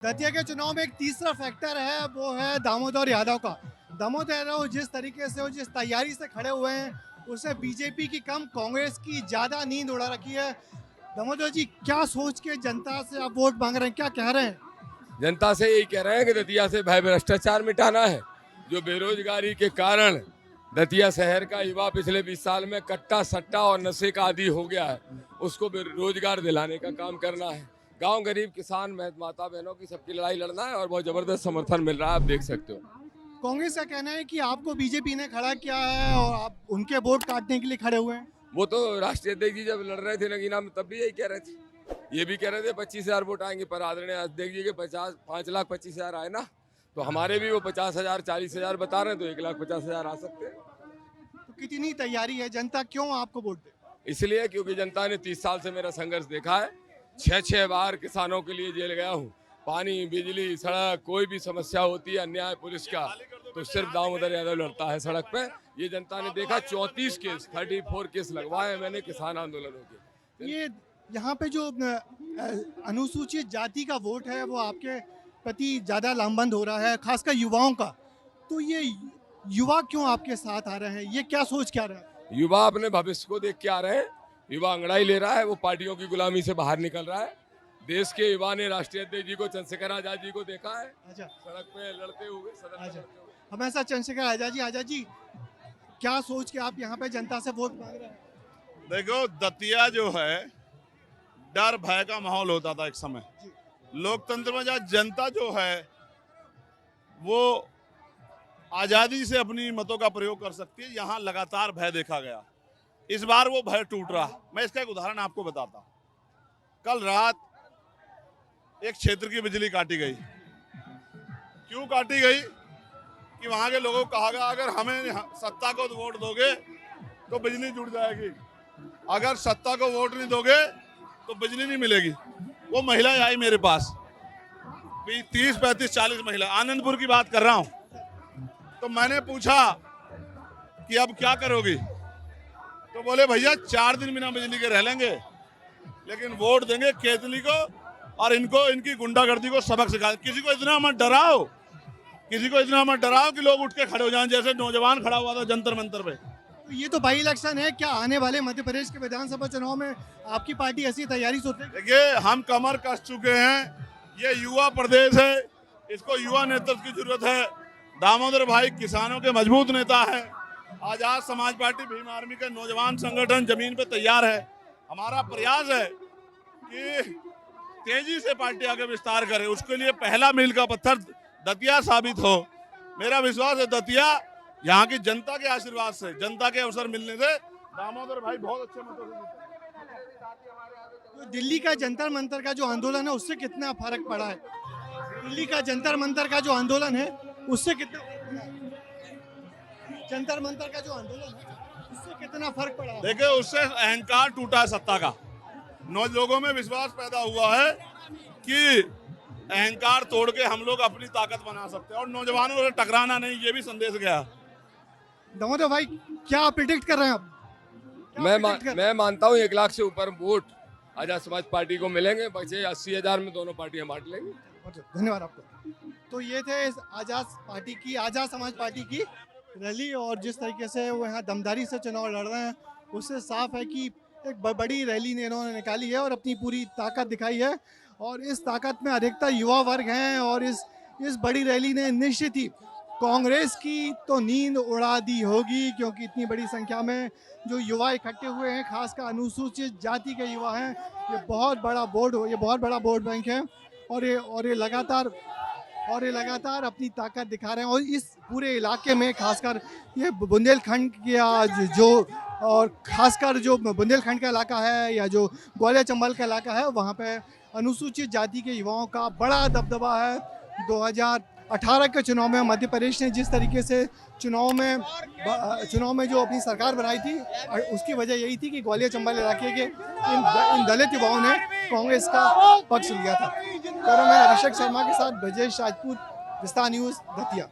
दतिया के चुनाव में एक तीसरा फैक्टर है, वो है दामोदर यादव का। दामोदर यादव जिस तरीके से और जिस तैयारी से खड़े हुए हैं, उससे बीजेपी की कम कांग्रेस की ज्यादा नींद उड़ा रखी है। दामोदर जी, क्या सोच के जनता से आप वोट मांग रहे हैं, क्या कह रहे हैं? जनता से यही कह रहे हैं कि दतिया से भय भ्रष्टाचार मिटाना है। जो बेरोजगारी के कारण दतिया शहर का युवा पिछले 20 साल में कट्टा सट्टा और नशे का आदी हो गया है, उसको रोजगार दिलाने का काम करना है। गांव गरीब किसान माता बहनों की सबकी लड़ाई लड़ना है और बहुत जबरदस्त समर्थन मिल रहा है, आप देख सकते हो। कांग्रेस का कहना है कि आपको बीजेपी ने खड़ा किया है और आप उनके वोट काटने के लिए खड़े हुए हैं। वो तो राष्ट्रीय अध्यक्ष जी जब लड़ रहे थे नगीना में तब भी यही कह रहे थे, ये भी कह रहे थे 25,000 वोट आएंगे, पर आदरणीय अध्यक्ष जी के 5,25,000 आए ना, तो हमारे भी वो 50,000 40,000 बता रहे हैं, तो 1,50,000 आ सकते हैं। तो कितनी तैयारी है, जनता क्यों आपको वोट दे? इसलिए क्योंकि जनता ने 30 साल से मेरा संघर्ष देखा है। 6 बार किसानों के लिए जेल गया हूँ। पानी, बिजली, सड़क, कोई भी समस्या होती है, अन्याय पुलिस का, तो सिर्फ दामोदर यादव लड़ता है सड़क पे। ये जनता ने देखा। 34 केस लगवाए मैंने किसान आंदोलनों के। ये यहाँ पे जो अनुसूचित जाति का वोट है, वो आपके प्रति ज्यादा लामबंद हो रहा है, खासकर युवाओं का। तो ये युवा क्यों आपके साथ आ रहे हैं, ये क्या सोच क्या रहा है? युवा अपने भविष्य को देख के आ रहे हैं। युवा अंगड़ाई ले रहा है, वो पार्टियों की गुलामी से बाहर निकल रहा है। देश के युवा ने राष्ट्रीय अध्यक्ष जी को, चंद्रशेखर आजाद जी को देखा है अच्छा, सड़क पे लड़ते हुए, सदन में अच्छा। लड़ते हुए। हमेशा चंद्रशेखर आजाद जी, क्या सोच के आप यहाँ पे जनता से वोट मांग रहे हैं? देखो, दतिया जो है, डर भय का माहौल होता था एक समय। लोकतंत्र में जहाँ जनता जो है वो आजादी से अपनी मतों का प्रयोग कर सकती है, यहाँ लगातार भय देखा गया। इस बार वो भय टूट रहा। मैं इसका एक उदाहरण आपको बताता हूँ। कल रात एक क्षेत्र की बिजली काटी गई। क्यों काटी गई? कि वहां के लोगों को कहा गया, अगर हमें सत्ता को वोट दोगे तो बिजली जुड़ जाएगी, अगर सत्ता को वोट नहीं दोगे तो बिजली नहीं मिलेगी। वो महिला आई मेरे पास, 30, 35, 40 महिला, आनंदपुर की बात कर रहा हूं। तो मैंने पूछा कि अब क्या करोगी? तो बोले, भैया 4 दिन बिना बिजली के रह लेंगे, लेकिन वोट देंगे केतली को और इनको, इनकी गुंडागर्दी को सबक सिखा। किसी को इतना मत डराओ, किसी को इतना मत डराओ कि लोग उठ के खड़े हो जाएं, जैसे नौजवान खड़ा हुआ था जंतर मंतर पे। ये तो बाई इलेक्शन है, क्या आने वाले मध्य प्रदेश के विधानसभा चुनाव में आपकी पार्टी ऐसी तैयारी सोच रही है? देखिए, हम कमर कस चुके हैं। ये युवा प्रदेश है, इसको युवा नेतृत्व की जरूरत है। दामोदर भाई किसानों के मजबूत नेता है। आजाद समाज पार्टी भीम आर्मी के नौजवान संगठन जमीन पे तैयार है। हमारा प्रयास है कि तेजी से पार्टी आगे विस्तार करे। उसके लिए पहला मील का पत्थर दतिया साबित हो। मेरा विश्वास है दतिया यहाँ की जनता के आशीर्वाद से, जनता के अवसर मिलने से दामोदर भाई बहुत अच्छे मतों से जीते। तो दिल्ली का जंतर मंतर का जो आंदोलन है, उससे कितना फर्क पड़ा है? दिल्ली का जंतर मंतर का जो आंदोलन है, उससे कितना, जंतर मंतर का जो आंदोलन है, उससे कितना फर्क पड़ा है? देखिए, उससे अहंकार टूटा है सत्ता का। लोगों में विश्वास पैदा हुआ है कि अहंकार तोड़ के हम लोग अपनी ताकत बना सकते हैं और नौजवानों से टकराना नहीं, ये भी संदेश गया। दामोदर भाई, क्या प्रिडिक्ट कर रहे हैं आप? मैं मानता हूँ 1 लाख से ऊपर वोट आजाद समाज पार्टी को मिलेंगे, बचे 80,000 में दोनों पार्टियां बांट लेंगी। धन्यवाद आपको। तो ये थे आजाद समाज पार्टी की रैली, और जिस तरीके से वो यहाँ दमदारी से चुनाव लड़ रहे हैं, उससे साफ है कि एक बड़ी रैली इन्होंने निकाली है और अपनी पूरी ताकत दिखाई है। और इस ताकत में अधिकतर युवा वर्ग हैं, और इस बड़ी रैली ने निश्चित ही कांग्रेस की तो नींद उड़ा दी होगी, क्योंकि इतनी बड़ी संख्या में जो युवा इकट्ठे हुए हैं, खासकर अनुसूचित जाति के युवा हैं। ये बहुत बड़ा वोट बैंक है, और ये लगातार अपनी ताकत दिखा रहे हैं। और इस पूरे इलाके में खासकर ये बुंदेलखंड जो बुंदेलखंड का इलाका है, या जो ग्वालियर चंबल का इलाका है, वहाँ पे अनुसूचित जाति के युवाओं का बड़ा दबदबा है। 2018 के चुनाव में मध्य प्रदेश ने जिस तरीके से चुनाव में जो अपनी सरकार बनाई थी, उसकी वजह यही थी कि ग्वालियर चंबल इलाके के इन दलित युवाओं ने कांग्रेस का पक्ष लिया था। कैमरामैन अभिषेक शर्मा के साथ ब्रजेश राजपूत, विस्तार न्यूज़, दतिया।